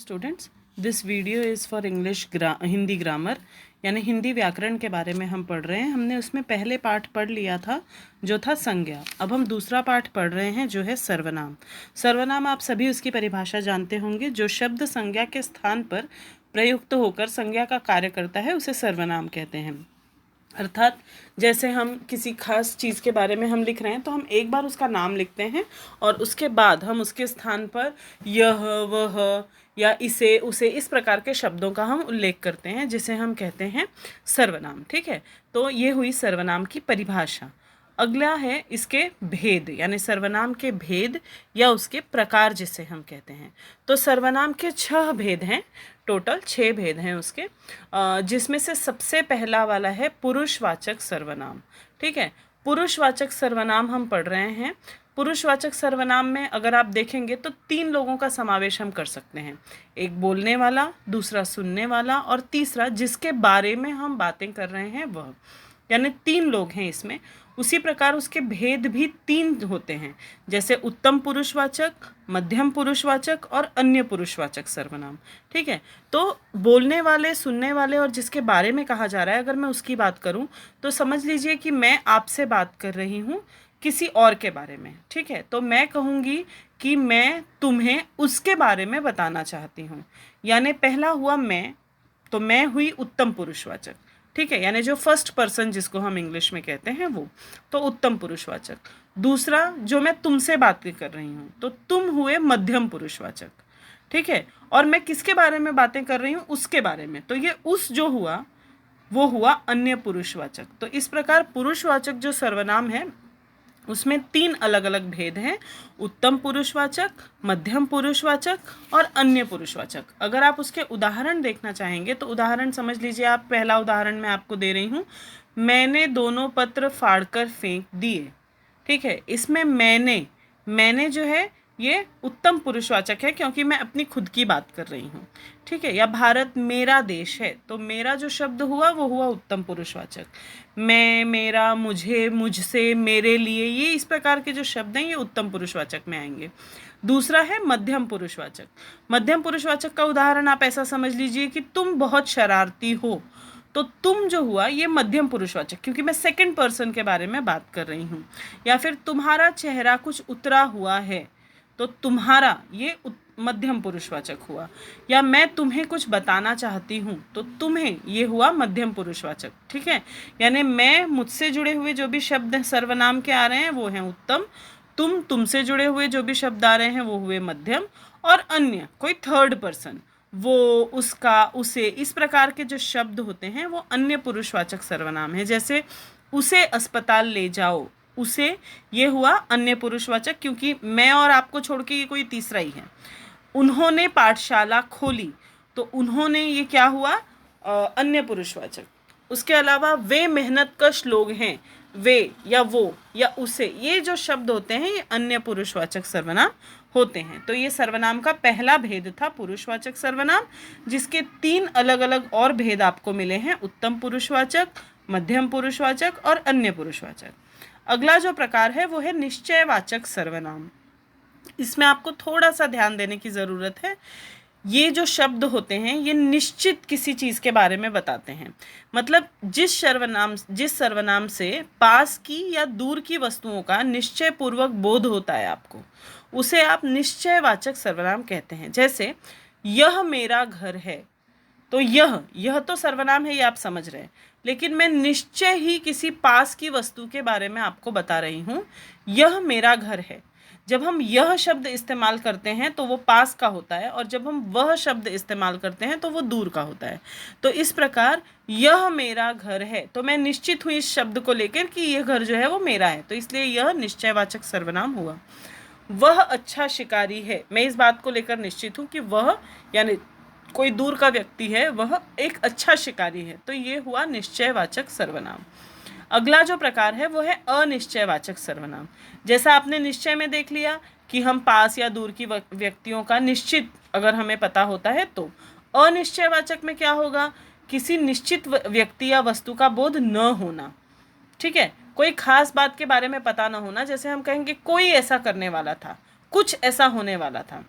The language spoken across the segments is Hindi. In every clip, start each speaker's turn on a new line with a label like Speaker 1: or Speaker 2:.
Speaker 1: Students, this video is for English Hindi grammar यानी हिंदी व्याकरण के बारे में हम पढ़ रहे हैं। हमने उसमें पहले पाठ पढ़ लिया था जो था संज्ञा। अब हम दूसरा पाठ पढ़ रहे हैं जो है सर्वनाम। सर्वनाम आप सभी उसकी परिभाषा जानते होंगे। जो शब्द संज्ञा के स्थान पर प्रयुक्त होकर संज्ञा का कार्य करता है उसे सर्वनाम कहते हैं। अर्थात जैसे हम किसी खास चीज़ के बारे में हम लिख रहे हैं तो हम एक बार उसका नाम लिखते हैं और उसके बाद हम उसके स्थान पर यह वह या इसे उसे इस प्रकार के शब्दों का हम उल्लेख करते हैं जिसे हम कहते हैं सर्वनाम। ठीक है, तो ये हुई सर्वनाम की परिभाषा। अगला है इसके भेद यानी सर्वनाम के भेद या उसके प्रकार जिसे हम कहते हैं। तो सर्वनाम के 6 भेद हैं, टोटल 6 भेद हैं उसके, जिसमें से सबसे पहला वाला है पुरुषवाचक सर्वनाम। ठीक है, पुरुषवाचक सर्वनाम हम पढ़ रहे हैं। पुरुषवाचक सर्वनाम में अगर आप देखेंगे तो 3 लोगों का समावेश हम कर सकते हैं। एक बोलने वाला, दूसरा सुनने वाला और तीसरा जिसके बारे में हम बातें कर रहे हैं वह, यानी 3 लोग हैं इसमें। उसी प्रकार उसके भेद भी 3 होते हैं, जैसे उत्तम पुरुषवाचक, मध्यम पुरुषवाचक और अन्य पुरुषवाचक सर्वनाम। ठीक है, तो बोलने वाले, सुनने वाले और जिसके बारे में कहा जा रहा है, अगर मैं उसकी बात करूं तो समझ लीजिए कि मैं आपसे बात कर रही हूं किसी और के बारे में। ठीक है, तो मैं कहूँगी कि मैं तुम्हें उसके बारे में बताना चाहती हूँ, यानी पहला हुआ मैं, तो मैं हुई उत्तम पुरुषवाचक। ठीक है, यानी जो फर्स्ट पर्सन जिसको हम इंग्लिश में कहते हैं वो, तो उत्तम पुरुषवाचक। दूसरा जो मैं तुमसे बातें कर रही हूँ तो तुम हुए मध्यम पुरुषवाचक। ठीक है, और मैं किसके बारे में बातें कर रही हूँ उसके बारे में, तो ये उस जो हुआ वो हुआ अन्य पुरुषवाचक। तो इस प्रकार पुरुषवाचक जो सर्वनाम है उसमें 3 अलग अलग भेद हैं, उत्तम पुरुषवाचक, मध्यम पुरुषवाचक और अन्य पुरुषवाचक। अगर आप उसके उदाहरण देखना चाहेंगे तो उदाहरण समझ लीजिए आप। पहला उदाहरण मैं आपको दे रही हूँ, मैंने दोनों पत्र फाड़कर फेंक दिए। ठीक है, इसमें मैंने जो है ये उत्तम पुरुषवाचक है क्योंकि मैं अपनी खुद की बात कर रही हूँ। ठीक है, या भारत मेरा देश है, तो मेरा जो शब्द हुआ वो हुआ उत्तम पुरुषवाचक। मैं, मेरा, मुझे, मुझसे, मेरे लिए, ये इस प्रकार के जो शब्द हैं ये उत्तम पुरुषवाचक में आएंगे। दूसरा है मध्यम पुरुषवाचक। मध्यम पुरुषवाचक का उदाहरण आप ऐसा समझ लीजिए कि तुम बहुत शरारती हो, तो तुम जो हुआ ये मध्यम पुरुषवाचक क्योंकि मैं सेकंड पर्सन के बारे में बात कर रही हूँ। या फिर तुम्हारा चेहरा कुछ उतरा हुआ है, तो तुम्हारा ये मध्यम पुरुषवाचक हुआ। या मैं तुम्हें कुछ बताना चाहती हूँ, तो तुम्हें ये हुआ मध्यम पुरुषवाचक। ठीक है, यानी मैं, मुझसे जुड़े हुए जो भी शब्द सर्वनाम के आ रहे हैं वो हैं उत्तम, तुमसे जुड़े हुए जो भी शब्द आ रहे हैं वो हुए मध्यम, और अन्य कोई थर्ड पर्सन, वो, उसका, उसे, इस प्रकार के जो शब्द होते हैं वो अन्य पुरुषवाचक सर्वनाम है। जैसे उसे अस्पताल ले जाओ, उसे, ये हुआ अन्य पुरुषवाचक क्योंकि मैं और आपको छोड़ के ये कोई तीसरा ही है। उन्होंने पाठशाला खोली, तो उन्होंने ये क्या हुआ, अन्य पुरुषवाचक। उसके अलावा वे मेहनतकश लोग हैं, वे या वो या उसे, ये जो शब्द होते हैं ये अन्य पुरुषवाचक सर्वनाम होते हैं। तो ये सर्वनाम का पहला भेद था पुरुषवाचक सर्वनाम, जिसके 3 अलग अलग और भेद आपको मिले हैं, उत्तम पुरुषवाचक, मध्यम पुरुषवाचक और अन्य पुरुषवाचक। अगला जो प्रकार है वो है निश्चयवाचक सर्वनाम। इसमें आपको थोड़ा सा ध्यान देने की ज़रूरत है। ये जो शब्द होते हैं ये निश्चित किसी चीज़ के बारे में बताते हैं। मतलब जिस सर्वनाम से पास की या दूर की वस्तुओं का निश्चय पूर्वक बोध होता है आपको, उसे आप निश्चयवाचक सर्वनाम कहते हैं। जैसे यह मेरा घर है, तो यह तो सर्वनाम है, ये आप समझ रहे हैं, लेकिन मैं निश्चय ही किसी पास की वस्तु के बारे में आपको बता रही हूँ, यह मेरा घर है। जब हम यह शब्द इस्तेमाल करते हैं तो वो पास का होता है, और जब हम वह शब्द इस्तेमाल करते हैं तो वो दूर का होता है। तो इस प्रकार यह मेरा घर है, तो मैं निश्चित हूँ इस शब्द को लेकर कि यह घर जो है वो मेरा है, तो इसलिए यह निश्चयवाचक सर्वनाम हुआ। वह अच्छा शिकारी है, मैं इस बात को लेकर निश्चित हूँ कि वह, यानी कोई दूर का व्यक्ति है, वह एक अच्छा शिकारी है, तो ये हुआ निश्चयवाचक सर्वनाम। अगला जो प्रकार है वो है अनिश्चयवाचक सर्वनाम। जैसा आपने निश्चय में देख लिया कि हम पास या दूर की व्यक्तियों का निश्चित अगर हमें पता होता है, तो अनिश्चयवाचक में क्या होगा, किसी निश्चित व्यक्ति या वस्तु का बोध न होना। ठीक है, कोई खास बात के बारे में पता न होना, जैसे हम कहेंगे कोई ऐसा करने वाला था, कुछ ऐसा होने वाला था।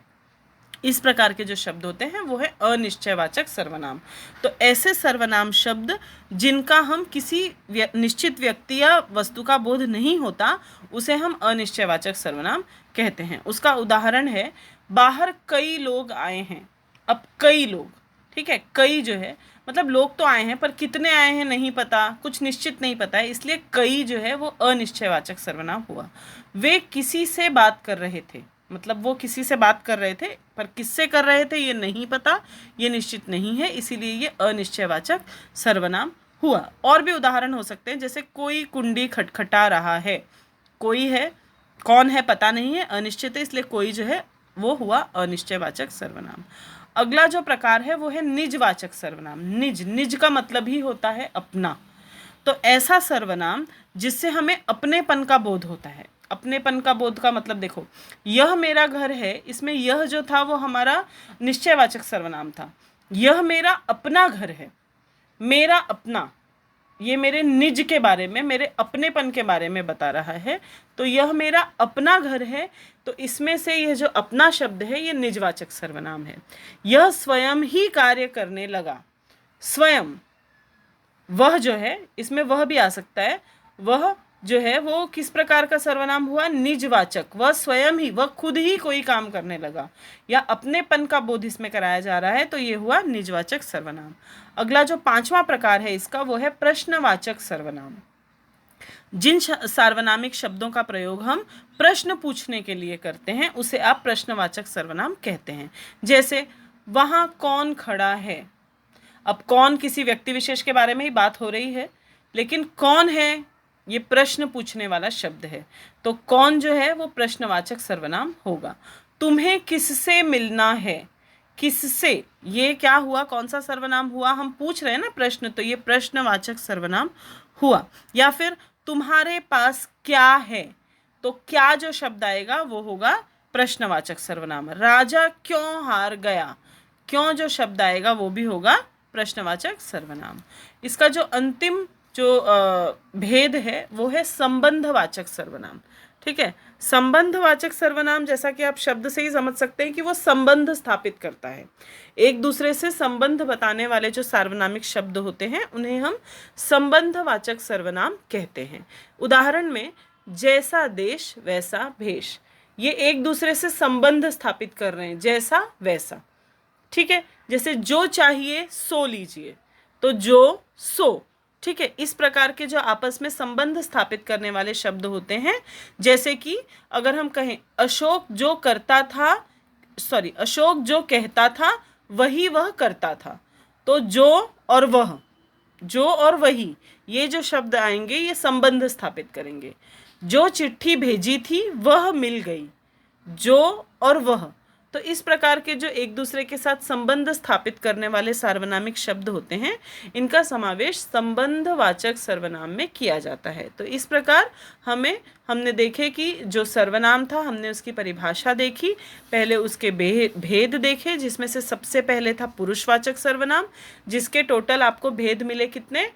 Speaker 1: इस प्रकार के जो शब्द होते हैं वो है अनिश्चयवाचक सर्वनाम। तो ऐसे सर्वनाम शब्द जिनका हम किसी निश्चित व्यक्ति या वस्तु का बोध नहीं होता उसे हम अनिश्चयवाचक सर्वनाम कहते हैं। उसका उदाहरण है, बाहर कई लोग आए हैं। अब कई लोग, ठीक है, कई जो है मतलब लोग तो आए हैं पर कितने आए हैं नहीं पता, कुछ निश्चित नहीं पता है, इसलिए कई जो है वो अनिश्चयवाचक सर्वनाम हुआ। वे किसी से बात कर रहे थे, मतलब वो किसी से बात कर रहे थे पर किससे कर रहे थे ये नहीं पता, ये निश्चित नहीं है, इसीलिए ये अनिश्चयवाचक सर्वनाम हुआ। और भी उदाहरण हो सकते हैं, जैसे कोई कुंडी खटखटा रहा है। कोई है, कौन है पता नहीं है, अनिश्चित है, इसलिए कोई जो है वो हुआ अनिश्चयवाचक सर्वनाम। अगला जो प्रकार है वो है निजवाचक सर्वनाम। निज का मतलब ही होता है अपना। तो ऐसा सर्वनाम जिससे हमें अपनेपन का बोध होता है। अपनेपन का बोध का मतलब देखो, यह मेरा घर है, इसमें यह जो था वो हमारा निश्चयवाचक सर्वनाम था। यह मेरा अपना घर है, मेरा अपना, ये मेरे निज के बारे में, मेरे अपनेपन के बारे में बता रहा है। तो यह मेरा अपना घर है, तो इसमें से यह जो अपना शब्द है ये निजवाचक सर्वनाम है। यह स्वयं ही कार्य करने लगा। स्वयं, वह जो है, इसमें वह भी आ सकता है। वह जो है वो किस प्रकार का सर्वनाम हुआ? निजवाचक। वह स्वयं ही, वह खुद ही कोई काम करने लगा, या अपनेपन का बोध इसमें कराया जा रहा है, तो ये हुआ निजवाचक सर्वनाम। अगला जो पांचवा प्रकार है इसका वो है प्रश्नवाचक सर्वनाम। जिन सार्वनामिक शब्दों का प्रयोग हम प्रश्न पूछने के लिए करते हैं उसे आप प्रश्नवाचक सर्वनाम कहते हैं। जैसे वहाँ कौन खड़ा है। अब कौन किसी व्यक्ति विशेष के बारे में ही बात हो रही है, लेकिन कौन है ये प्रश्न पूछने वाला शब्द है, तो कौन जो है वो प्रश्नवाचक सर्वनाम होगा। तुम्हें किससे मिलना है। किससे, ये क्या हुआ, कौन सा सर्वनाम हुआ? हम पूछ रहे हैं ना प्रश्न, तो ये प्रश्नवाचक सर्वनाम हुआ। या फिर तुम्हारे पास क्या है, तो क्या जो शब्द आएगा वो होगा प्रश्नवाचक सर्वनाम। राजा क्यों हार गया, क्यों जो शब्द आएगा वो भी होगा प्रश्नवाचक सर्वनाम। इसका जो अंतिम जो भेद है वो है संबंधवाचक सर्वनाम। ठीक है, संबंधवाचक सर्वनाम जैसा कि आप शब्द से ही समझ सकते हैं कि वो संबंध स्थापित करता है। एक दूसरे से संबंध बताने वाले जो सार्वनामिक शब्द होते हैं उन्हें हम संबंधवाचक सर्वनाम कहते हैं। उदाहरण में जैसा देश वैसा भेष, ये एक दूसरे से संबंध स्थापित कर रहे हैं, जैसा वैसा। ठीक है, जैसे जो चाहिए सो लीजिए, तो जो सो। ठीक है, इस प्रकार के जो आपस में संबंध स्थापित करने वाले शब्द होते हैं। जैसे कि अगर हम कहें अशोक जो कहता था वही वह करता था, तो जो और वह, जो और वही, ये जो शब्द आएंगे ये संबंध स्थापित करेंगे। जो चिट्ठी भेजी थी वह मिल गई, जो और वह। तो इस प्रकार के जो एक दूसरे के साथ संबंध स्थापित करने वाले सार्वनामिक शब्द होते हैं इनका समावेश संबंधवाचक सर्वनाम में किया जाता है। तो इस प्रकार हमने देखे कि जो सर्वनाम था हमने उसकी परिभाषा देखी, पहले उसके भेद देखे, जिसमें से सबसे पहले था पुरुषवाचक सर्वनाम, जिसके टोटल आपको भेद मिले कितने?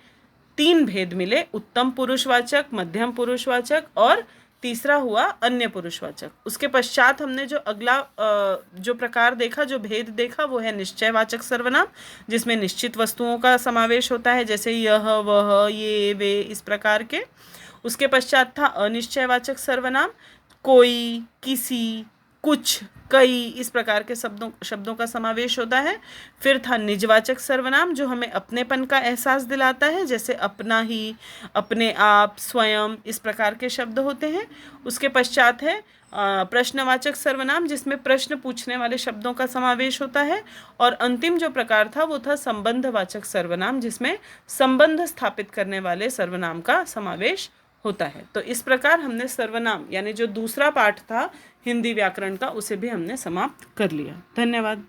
Speaker 1: 3 भेद मिले, उत्तम पुरुषवाचक, मध्यम पुरुषवाचक और तीसरा हुआ अन्य पुरुषवाचक। उसके पश्चात हमने जो अगला जो प्रकार देखा, जो भेद देखा, वो है निश्चयवाचक सर्वनाम, जिसमें निश्चित वस्तुओं का समावेश होता है, जैसे यह वह ये वे, इस प्रकार के। उसके पश्चात था अनिश्चयवाचक सर्वनाम, कोई, किसी, कुछ, कई, इस प्रकार के शब्दों का समावेश होता है। फिर था निजवाचक सर्वनाम जो हमें अपनेपन का एहसास दिलाता है, जैसे अपना ही, अपने आप, स्वयं, इस प्रकार के शब्द होते हैं। उसके पश्चात है प्रश्नवाचक सर्वनाम जिसमें प्रश्न पूछने वाले शब्दों का समावेश होता है। और अंतिम जो प्रकार था वो था संबंधवाचक सर्वनाम जिसमें संबंध स्थापित करने वाले सर्वनाम का समावेश होता है। तो इस प्रकार हमने सर्वनाम यानी जो दूसरा पाठ था हिंदी व्याकरण का उसे भी हमने समाप्त कर लिया। धन्यवाद।